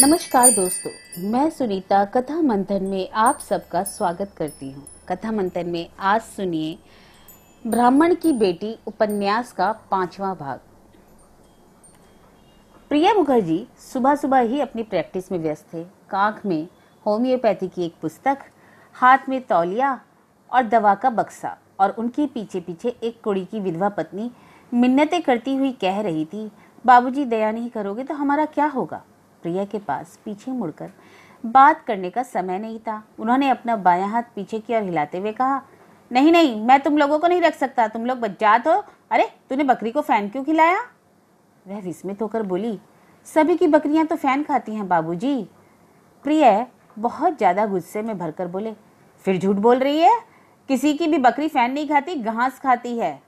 नमस्कार दोस्तों, मैं सुनीता कथा मंथन में आप सबका स्वागत करती हूँ। कथा मंथन में आज सुनिए ब्राह्मण की बेटी उपन्यास का 5वां भाग। प्रिया मुखर्जी सुबह सुबह ही अपनी प्रैक्टिस में व्यस्त थे। कांख में होम्योपैथी की एक पुस्तक, हाथ में तौलिया और दवा का बक्सा, और उनके पीछे पीछे एक कुड़ी की विधवा पत्नी मिन्नतें करती हुई कह रही थी, बाबूजी दया नहीं करोगे तो हमारा क्या होगा। प्रिया के पास पीछे मुड़कर बात करने का समय नहीं था। उन्होंने अपना बायां हाथ पीछे की ओर हिलाते हुए कहा, नहीं नहीं, मैं तुम लोगों को नहीं रख सकता, तुम लोग बच्चात हो। अरे तूने बकरी को फैन क्यों खिलाया। वह विस्मित होकर बोली, सभी की बकरियां तो फैन खाती हैं बाबूजी। प्रिया बहुत ज्यादा गुस्से में भरकर बोले, फिर झूठ बोल रही है, किसी की भी बकरी फैन नहीं खाती, घास खाती है।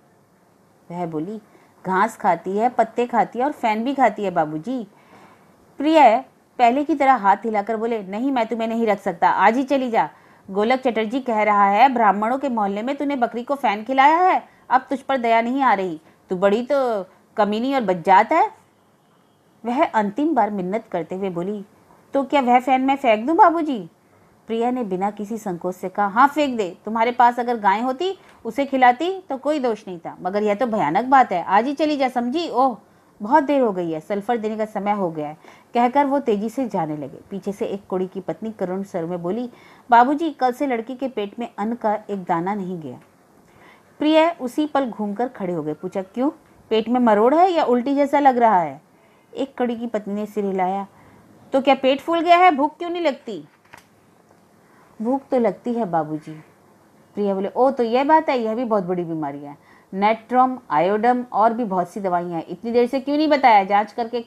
वह बोली, घास खाती है, पत्ते खाती है और फैन भी खाती है बाबूजी। प्रिया पहले की तरह हाथ हिलाकर बोले, नहीं मैं तुम्हें नहीं रख सकता, आज ही चली जा। गोलक चटर्जी कह रहा है ब्राह्मणों के मोहल्ले में तूने बकरी को फैन खिलाया है, अब तुझ पर दया नहीं आ रही, तू बड़ी तो कमीनी और बज्जात है। वह अंतिम बार मिन्नत करते हुए बोली, तो क्या वह फैन मैं फेंक दूं बाबूजी। प्रिया ने बिना किसी संकोच से कहा, हाँ फेंक दे, तुम्हारे पास अगर गाय होती उसे खिलाती तो कोई दोष नहीं था, मगर यह तो भयानक बात है, आज ही चली जा समझी। ओह बहुत देर हो गई है, सल्फर देने का समय हो गया है, कहकर वो तेजी से जाने लगे। पीछे से एक कुड़ी की पत्नी करुण स्वर में बोली, बाबूजी कल से लड़की के पेट में अन्न का एक दाना नहीं गया। प्रिया उसी पल घूमकर खड़े हो गए। पूछा, क्यों, पेट में मरोड़ है या उल्टी जैसा लग रहा है। एक कड़ी की पत्नी ने सिर हिलाया, तो क्या पेट फूल गया है, भूख क्यों नहीं लगती। भूख तो लगती है बाबूजी। प्रिया बोले, ओ तो यह बात है, यह भी बहुत बड़ी बीमारी है, नेट्रम, आयोडम और भी बहुत सी दवाइयां हैं, इतनी देर से क्यों नहीं बताया, जांच करके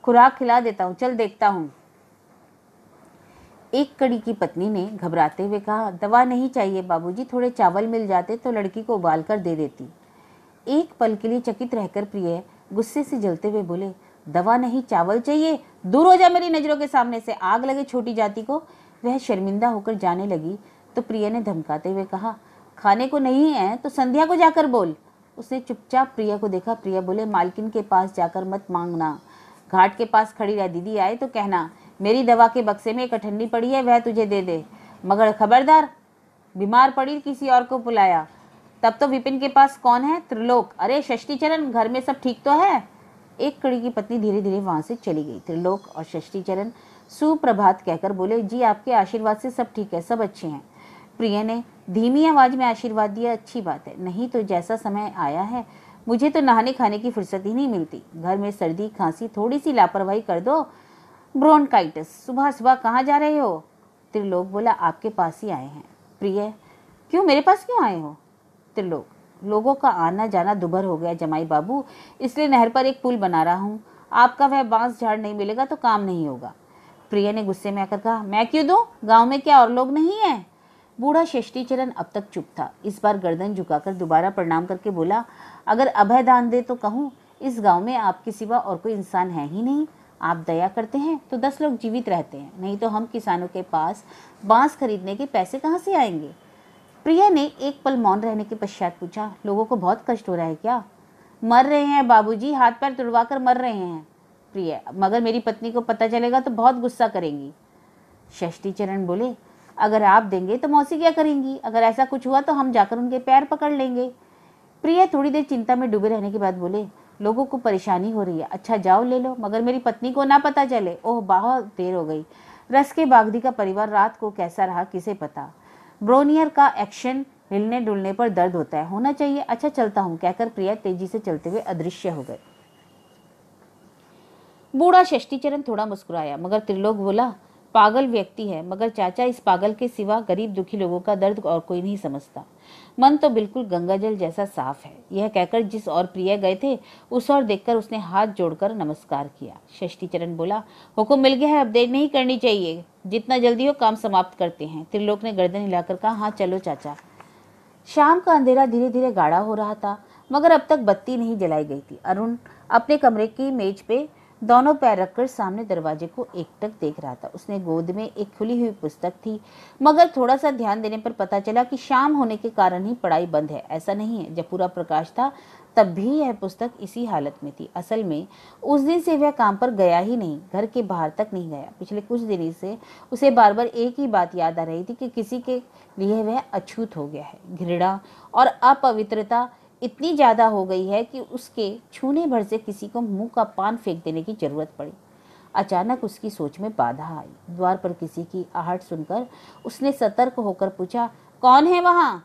खुराक खिला देता हूँ, चल देखता हूँ। एक कड़ी की पत्नी ने घबराते हुए कहा, दवा नहीं चाहिए बाबूजी, थोड़े चावल मिल जाते तो लड़की को उबाल कर दे देती। एक पल के लिए चकित रहकर प्रिया गुस्से से जलते हुए बोले, दवा नहीं चावल चाहिए, दूर हो जा मेरी नजरों के सामने से, आग लगे छोटी जाति को। वह शर्मिंदा होकर जाने लगी तो प्रिया ने धमकाते हुए कहा, खाने को नहीं है तो संध्या को जाकर बोल। उसने चुपचाप प्रिया को देखा। प्रिया बोले, मालकिन के पास जाकर मत मांगना, घाट के पास खड़ी रह, दीदी आए तो कहना मेरी दवा के बक्से में एक अठन्नी पड़ी है, वह तुझे दे दे, मगर खबरदार बीमार पड़ी किसी और को बुलाया। तब तो विपिन के पास कौन है, त्रिलोक, अरे षष्टिचरण, घर में सब ठीक तो है। एक कड़ी की पत्नी धीरे धीरे वहां से चली गई। त्रिलोक और षष्टिचरण सुप्रभात कहकर बोले, जी आपके आशीर्वाद से सब ठीक है, सब अच्छे हैं। प्रिया ने धीमी आवाज में आशीर्वाद दिया, अच्छी बात है, नहीं तो जैसा समय आया है मुझे तो नहाने खाने की फुर्सत ही नहीं मिलती, घर में सर्दी खांसी, थोड़ी सी लापरवाही कर दो, ब्रोंकाइटिस। सुबह सुबह कहाँ जा रहे हो। त्रिलोक बोला, आपके पास ही आए हैं। प्रिया, क्यों, मेरे पास क्यों आए हो। त्रिलोक, लोगों का आना जाना दुभर हो गया जमाई बाबू, इसलिए नहर पर एक पुल बना रहा हूँ, आपका वह बांस झाड़ नहीं मिलेगा तो काम नहीं होगा। प्रिया ने गुस्से में आकर कहा, मैं क्यों दूं, गांव में क्या और लोग नहीं है। बूढ़ा षष्टिचरण अब तक चुप था। इस बार गर्दन झुकाकर दोबारा प्रणाम करके बोला, अगर अभय दान दे तो कहूँ, इस गांव में आपके सिवा और कोई इंसान है ही नहीं, आप दया करते हैं तो 10 लोग जीवित रहते हैं, नहीं तो हम किसानों के पास बांस खरीदने के पैसे कहाँ से आएंगे। प्रिया ने एक पल मौन रहने के पश्चात पूछा, लोगों को बहुत कष्ट हो रहा है क्या। मर रहे हैं बाबूजी, हाथ पैर तुड़वा कर मर रहे हैं। प्रिया, मगर मेरी पत्नी को पता चलेगा तो बहुत गुस्सा करेंगी। षष्टिचरण बोले, अगर आप देंगे तो मौसी क्या करेंगी, अगर ऐसा कुछ हुआ तो हम जाकर उनके पैर पकड़ लेंगे। प्रिया थोड़ी देर चिंता में डूबे रहने के बाद बोले, लोगों को परेशानी हो रही है, अच्छा जाओ ले लो, मगर मेरी पत्नी को ना पता चले। ओह बहुत देर हो गई। रस के बागदी का परिवार रात को कैसा रहा किसे पता। ब्रोनियर का एक्शन हिलने डुलने पर दर्द होता है, होना चाहिए, अच्छा चलता हूँ, कहकर प्रिया तेजी से चलते हुए अदृश्य हो गए। बूढ़ा षष्टिचरण थोड़ा मुस्कुराया, मगर त्रिलोक बोला, पागल व्यक्ति है, मगर चाचा इस पागल के सिवा गरीब दुखी लोगों का दर्द और कोई नहीं समझता, मन तो बिल्कुल गंगाजल जैसा साफ है। यह कहकर जिस और प्रिया गए थे उस और देखकर उसने हाथ जोड़कर नमस्कार किया। षष्टिचरण बोला, हुक्म मिल गया है, अब देर नहीं करनी चाहिए, जितना जल्दी हो काम समाप्त करते हैं। त्रिलोक ने गर्दन हिलाकर कहा, हाँ चलो चाचा। शाम का अंधेरा धीरे धीरे गाढ़ा हो रहा था, मगर अब तक बत्ती नहीं जलाई गई थी। अरुण अपने कमरे की मेज पे दोनों पैर रखकर सामने दरवाजे को एकटक देख रहा था। उसने गोद में एक खुली हुई पुस्तक थी, मगर थोड़ा सा ध्यान देने पर पता चला कि शाम होने के कारण ही पढ़ाई बंद है। ऐसा नहीं है, जब पूरा प्रकाश था तब भी यह पुस्तक इसी हालत में थी। असल में उस दिन से वह काम पर गया ही नहीं, घर के बाहर तक नहीं गया। पिछले कुछ दिनों से उसे बार बार एक ही बात याद आ रही थी कि किसी के लिए वह अछूत हो गया है। घृणा और अपवित्रता इतनी ज्यादा हो गई है कि उसके छूने भर से किसी को मुंह का पान फेंक देने की जरूरत पड़ी। अचानक उसकी सोच में बाधा आई। द्वार पर किसी की आहट सुनकर उसने सतर्क होकर पूछा, कौन है वहां?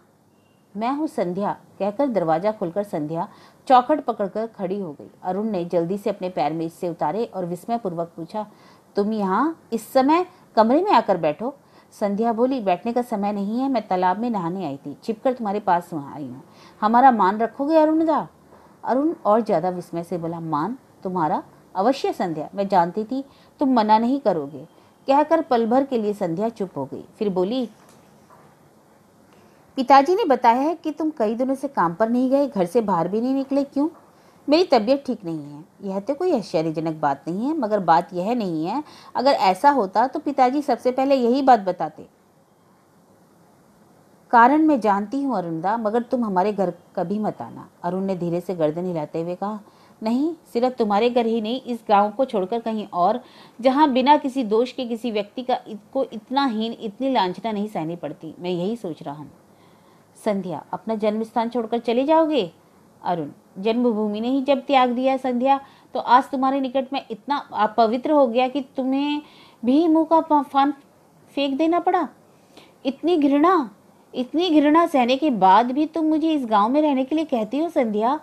मैं हूँ संध्या, कहकर दरवाजा खोलकर संध्या चौखट पकड़कर खड़ी हो गई। अरुण ने जल्दी से अपने पैर में इससे उतारे और विस्मयपूर्वक पूछा, तुम यहाँ इस समय? कमरे में आकर बैठो। संध्या बोली, बैठने का समय नहीं है, मैं तालाब में नहाने आई थी, छिपकर तुम्हारे पास वहाँ आई हूँ। हमारा मान रखोगे अरुणदा? अरुण और ज्यादा विस्मय से बोला, मान तुम्हारा? अवश्य संध्या, मैं जानती थी तुम मना नहीं करोगे। कहकर पल भर के लिए संध्या चुप हो गई। फिर बोली, पिताजी ने बताया है कि तुम कई दिनों से काम पर नहीं गए, घर से बाहर भी नहीं निकले, क्यों? मेरी तबीयत ठीक नहीं है। यह तो कोई आश्चर्यजनक बात नहीं है, मगर बात यह नहीं है। अगर ऐसा होता तो पिताजी सबसे पहले यही बात बताते। कारण मैं जानती हूँ अरुणदा, मगर तुम हमारे घर कभी मत आना। अरुण ने धीरे से गर्दन हिलाते हुए कहा, नहीं, सिर्फ तुम्हारे घर ही नहीं, इस गांव को छोड़कर कहीं और, जहां बिना किसी दोष के किसी व्यक्ति को इतना हीन, इतनी लांछना नहीं सहनी पड़ती। मैं यही सोच रहा हूँ। संध्या, अपना जन्म स्थान छोड़कर चले जाओगे? अरुण, जन्मभूमि ने ही जब त्याग दिया संध्या, तो आज तुम्हारे निकट में इतना अपवित्र हो गया कि तुम्हें भी मुंह का पान फेंक देना पड़ा। इतनी घृणा सहने के बाद भी तुम मुझे इस गांव में रहने के लिए कहती हो संध्या?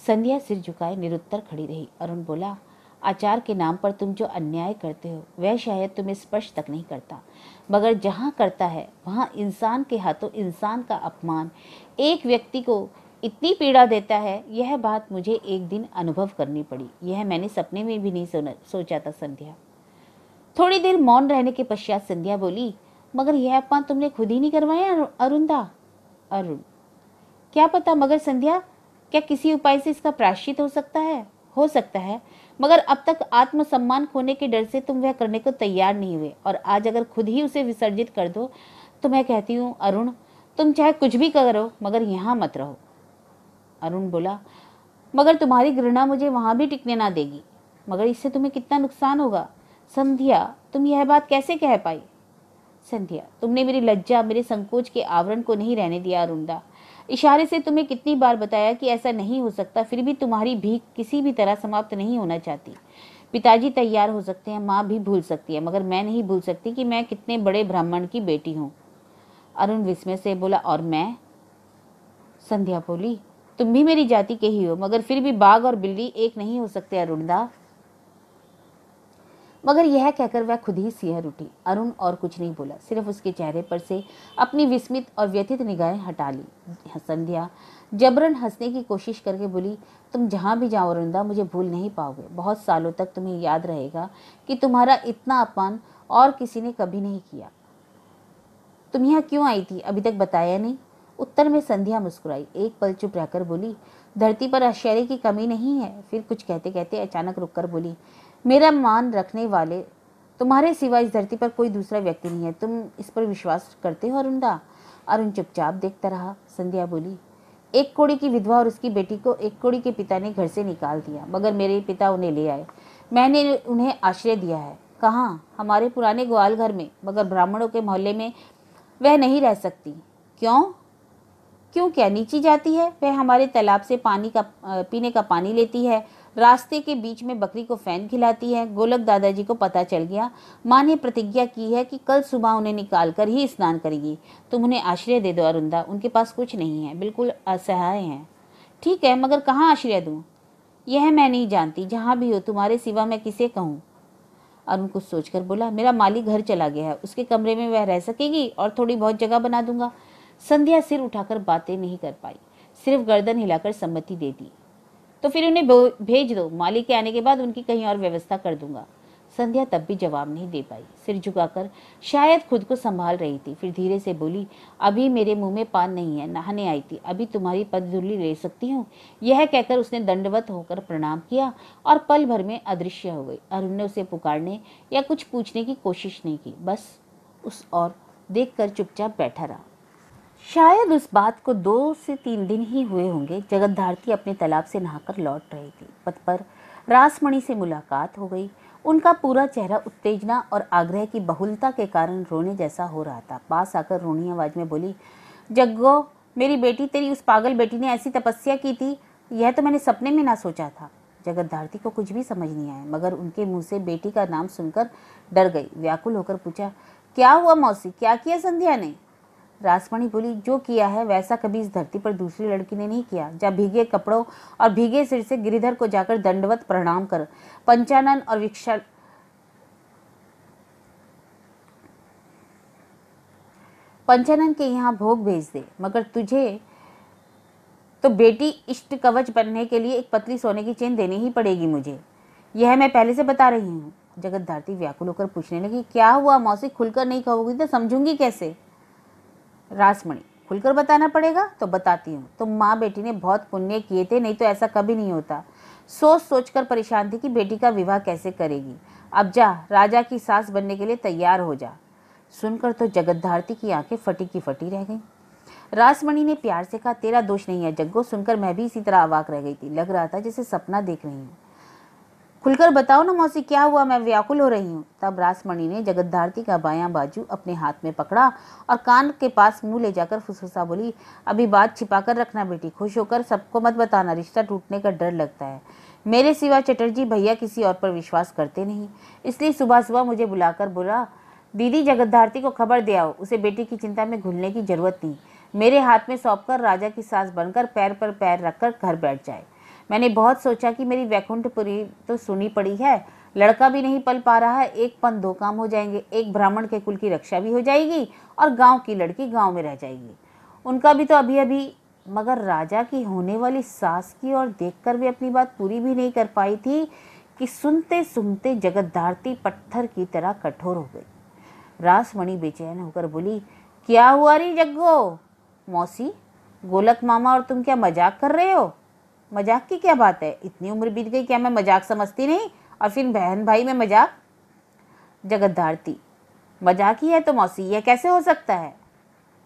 संध्या सिर झुकाए निरुत्तर खड़ी रही। अरुण बोला, आचार के नाम पर तुम जो अन्याय करते हो वह शायद तुम्हें स्पर्श तक नहीं करता, मगर जहां करता है वहां इंसान के हाथों इंसान का अपमान एक व्यक्ति को इतनी पीड़ा देता है। यह बात मुझे एक दिन अनुभव करनी पड़ी। यह मैंने सपने में भी नहीं सोचा था संध्या। थोड़ी देर मौन रहने के पश्चात संध्या बोली, मगर यह अपमान तुमने खुद ही नहीं करवाया अरुणदा? अरुण, क्या पता, मगर संध्या, क्या किसी उपाय से इसका प्रायश्चित हो सकता है? हो सकता है, मगर अब तक आत्मसम्मान खोने के डर से तुम वह करने को तैयार नहीं हुए, और आज अगर खुद ही उसे विसर्जित कर दो तो मैं कहती हूँ अरुण, तुम चाहे कुछ भी करो मगर यहाँ मत रहो। अरुण बोला, मगर तुम्हारी घृणा मुझे वहां भी टिकने ना देगी। मगर इससे तुम्हें कितना नुकसान होगा। संध्या, तुम यह बात कैसे कह पाई? संध्या, तुमने मेरी लज्जा, मेरे संकोच के आवरण को नहीं रहने दिया अरुणदा। इशारे से तुम्हें कितनी बार बताया कि ऐसा नहीं हो सकता, फिर भी तुम्हारी भीख किसी भी तरह समाप्त नहीं होना चाहती। पिताजी तैयार हो सकते हैं, माँ भी भूल सकती है, मगर मैं नहीं भूल सकती कि मैं कितने बड़े ब्राह्मण की बेटी हूँ। अरुण विस्मय से बोला, और मैं? संध्या बोली, तुम भी मेरी जाति के ही हो, मगर फिर भी बाघ और बिल्ली एक नहीं हो सकते अरुणदा। मगर यह कहकर वह खुद ही सिहर उठी। अरुण और कुछ नहीं बोला, सिर्फ उसके चेहरे पर से अपनी विस्मित और व्यथित निगाहें हटा ली। संध्या जबरन हंसने की कोशिश करके बोली, तुम जहां भी जाओ अरुणदा, मुझे भूल नहीं पाओगे। बहुत सालों तक तुम्हें याद रहेगा कि तुम्हारा इतना अपमान और किसी ने कभी नहीं किया। तुम यहाँ क्यों आई थी, अभी तक बताया नहीं? उत्तर में संध्या मुस्कुराई। एक पल चुप रहकर बोली, धरती पर आश्चर्य की कमी नहीं है। फिर कुछ कहते कहते अचानक रुककर बोली, मेरा मान रखने वाले तुम्हारे सिवा इस धरती पर कोई दूसरा व्यक्ति नहीं है। तुम इस पर विश्वास करते हो अरुणदा? अरुण चुपचाप देखता रहा। संध्या बोली, एक कोड़ी की विधवा और उसकी बेटी को एक कोड़ी के पिता ने घर से निकाल दिया, मगर मेरे पिता उन्हें ले आए। मैंने उन्हें आश्रय दिया है। कहाँ? हमारे पुराने ग्वाल घर में, मगर ब्राह्मणों के मोहल्ले में वह नहीं रह सकती। क्यों? क्यों क्या नीची जाती है? वह हमारे तालाब से पीने का पानी लेती है, रास्ते के बीच में बकरी को फैन खिलाती है। गोलक दादाजी को पता चल गया। माँ ने प्रतिज्ञा की है कि कल सुबह उन्हें निकाल कर ही स्नान करेगी। तुम उन्हें आश्रय दे दो अरुणदा, उनके पास कुछ नहीं है, बिल्कुल असहाय हैं। ठीक है, मगर कहाँ आश्रय दूँ? यह मैं नहीं जानती। जहाँ भी हो, तुम्हारे सिवा मैं किसे कहूँ? अरुण कुछ सोचकर बोला, मेरा माली घर चला गया है, उसके कमरे में वह रह सकेगी और थोड़ी बहुत जगह बना दूंगा। संध्या सिर उठाकर बातें नहीं कर पाई, सिर्फ गर्दन हिलाकर सम्मति दे दी। तो फिर उन्हें भेज दो, माली के आने के बाद उनकी कहीं और व्यवस्था कर दूंगा। संध्या तब भी जवाब नहीं दे पाई, सिर झुकाकर शायद खुद को संभाल रही थी। फिर धीरे से बोली, अभी मेरे मुंह में पान नहीं है, नहाने आई थी, अभी तुम्हारी पगधूली ले सकती हूँ। यह कहकर उसने दंडवत होकर प्रणाम किया और पल भर में अदृश्य हो गई। अरुण ने उसे पुकारने या कुछ पूछने की कोशिश नहीं की, बस उस और देखकर चुपचाप बैठा रहा। शायद उस बात को 2 से 3 दिन ही हुए होंगे। जगद्धारती अपने तालाब से नहाकर लौट रही थी। पथ पर रासमणि से मुलाकात हो गई। उनका पूरा चेहरा उत्तेजना और आग्रह की बहुलता के कारण रोने जैसा हो रहा था। पास आकर रोनी आवाज में बोली, जग्गो, मेरी बेटी, तेरी उस पागल बेटी ने ऐसी तपस्या की थी, यह तो मैंने सपने में ना सोचा था। जगद्धारती को कुछ भी समझ नहीं आया, मगर उनके मुंह से बेटी का नाम सुनकर डर गई। व्याकुल होकर पूछा, क्या हुआ मौसी, क्या किया संध्या ने? रासमणि बोली, जो किया है वैसा कभी इस धरती पर दूसरी लड़की ने नहीं किया। जा भीगे कपड़ों और भीगे सिर से गिरिधर को जाकर दंडवत प्रणाम कर पंचानन और पंचानन के यहाँ भोग भेज दे। मगर तुझे तो बेटी इष्ट कवच बनने के लिए एक पतली सोने की चेन देनी ही पड़ेगी मुझे, यह मैं पहले से बता रही हूँ। जगद्धारती व्याकुल होकर पूछने लगी, क्या हुआ मौसी, खुलकर नहीं कहोगी तो समझूंगी कैसे? रासमणि, खुलकर बताना पड़ेगा तो बताती हूँ। तुम माँ बेटी ने बहुत पुण्य किए थे, नहीं तो ऐसा कभी नहीं होता। सोच सोच कर परेशान थी कि बेटी का विवाह कैसे करेगी। अब जा, राजा की सास बनने के लिए तैयार हो जा। सुनकर तो जगद्धारती की आंखें फटी की फटी रह गईं। रासमणि ने प्यार से कहा, तेरा दोष नहीं है जग्गो। सुनकर मैं भी इसी तरह अवाक रह गई थी। लग रहा था जैसे सपना देख रही हूँ। खुलकर बताओ ना मौसी, क्या हुआ, मैं व्याकुल हो रही हूँ। तब रासमणि ने जगद्धारती का बायां बाजू अपने हाथ में पकड़ा और कान के पास मुंह ले जाकर फुसफुसा बोली, अभी बात छिपा कर रखना बेटी, खुश होकर सबको मत बताना, रिश्ता टूटने का डर लगता है। मेरे सिवा चटर्जी भैया किसी और पर विश्वास करते नहीं, इसलिए सुबह सुबह मुझे बुलाकर बोला, दीदी जगद्धारती को खबर दे आओ, उसे बेटी की चिंता में घुलने की जरूरत नहीं। मेरे हाथ में सौंपकर राजा की सास बनकर पैर पर पैर रखकर घर बैठ जाए। मैंने बहुत सोचा कि मेरी वैकुंठपुरी तो सुनी पड़ी है, लड़का भी नहीं पल पा रहा है, एक पन दो काम हो जाएंगे, एक ब्राह्मण के कुल की रक्षा भी हो जाएगी और गांव की लड़की गांव में रह जाएगी, उनका भी तो अभी अभी। मगर राजा की होने वाली सास की ओर देखकर वे अपनी बात पूरी भी नहीं कर पाई थी कि सुनते सुनते जगद्धारती पत्थर की तरह कठोर हो गई। रासमणि बेचैन होकर बोली, क्या हुआ री जग्गो? मौसी, गोलक मामा और तुम क्या मजाक कर रहे हो? मजाक की क्या बात है, इतनी उम्र बीत गई, क्या मैं मजाक समझती नहीं? और फिर बहन भाई में मजाक? जगद्धारती, मजाक ही है तो मौसी, यह कैसे हो सकता है?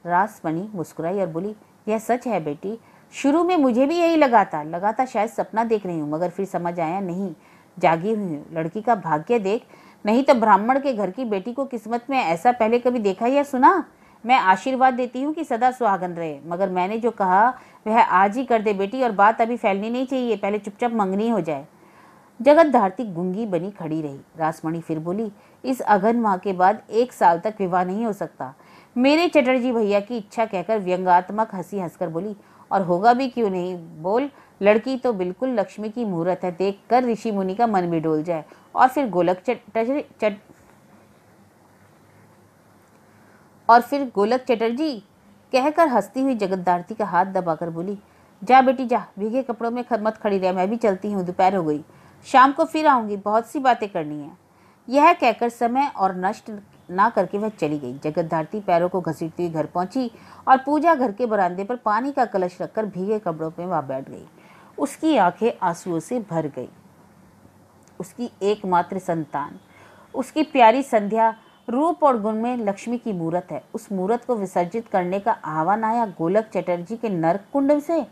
रासमणि मुस्कुराई और बोली, यह सच है बेटी, शुरू में मुझे भी यही लगा था शायद सपना देख रही हूँ, मगर फिर समझ आया नहीं, जागी हुई हूँ। लड़की का भाग्य देख, नहीं तो ब्राह्मण के घर की बेटी को किस्मत में ऐसा पहले कभी देखा या सुना? मैं आशीर्वाद देती हूँ कि सदा सुहागन रहे, मगर मैंने जो कहा वह आज ही कर दे बेटी, और बात अभी फैलनी नहीं चाहिए, पहले चुपचाप मंगनी हो जाए। जगद्धारती गूंगी बनी खड़ी रही। रासमणि फिर बोली, इस अगन माह के बाद 1 साल तक विवाह नहीं हो सकता। मेरे चटर्जी भैया की इच्छा कहकर व्यंग्यात्मक हंसी हंसकर बोली, और होगा भी क्यों नहीं, बोल, लड़की तो बिल्कुल लक्ष्मी की मूरत है, देख कर ऋषि मुनि का मन भी डोल जाए। और फिर गोलक चटर्जी कहकर हंसती हुई जगद्धारती का हाथ दबाकर बोली, जा बेटी जा, भीगे कपड़ों में मत खड़ी रह, मैं भी चलती हूँ, दोपहर हो गई, शाम को फिर आऊंगी, बहुत सी बातें करनी है। यह कहकर समय और नष्ट ना करके वह चली गई। जगद्धारती पैरों को घसीटती हुई घर पहुंची और पूजा घर के बरामदे पर पानी का कलश रखकर भीगे कपड़ों में वहां बैठ गई। उसकी आंखें आंसुओं से भर गई। उसकी एकमात्र संतान, उसकी प्यारी संध्या रूप और गुण में लक्ष्मी की मूरत है। उस मूरत को विसर्जित करने का आह्वान आया गोलक चटर्जी के नरक कुंड से।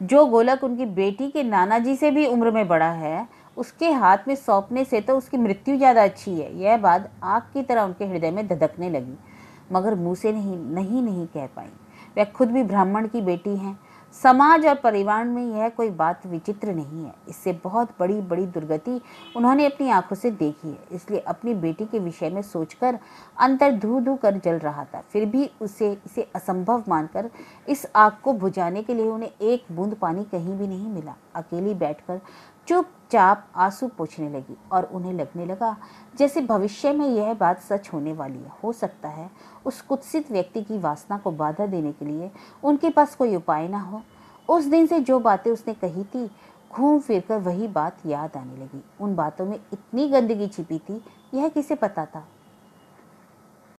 जो गोलक उनकी बेटी के नाना जी से भी उम्र में बड़ा है, उसके हाथ में सौंपने से तो उसकी मृत्यु ज्यादा अच्छी है। यह बात आग की तरह उनके हृदय में धधकने लगी, मगर मुंह से नहीं कह पाई। वह खुद भी ब्राह्मण की बेटी हैं। समाज और परिवार में यह कोई बात विचित्र नहीं है। इससे बहुत बड़ी बड़ी दुर्गति उन्होंने अपनी आंखों से देखी है, इसलिए अपनी बेटी के विषय में सोचकर अंतर धू धू कर जल रहा था। फिर भी इसे असंभव मानकर इस आग को बुझाने के लिए उन्हें एक बूंद पानी कहीं भी नहीं मिला। अकेली बैठकर चुपचाप आंसू पोंछने लगी और उन्हें लगने लगा जैसे भविष्य में यह बात सच होने वाली है। हो सकता है उस कुत्सित व्यक्ति की वासना को बाधा देने के लिए उनके पास कोई उपाय ना हो। उस दिन से जो बातें उसने कही थी घूम फिर कर वही बात याद आने लगी। उन बातों में इतनी गंदगी छिपी थी, यह किसे पता था।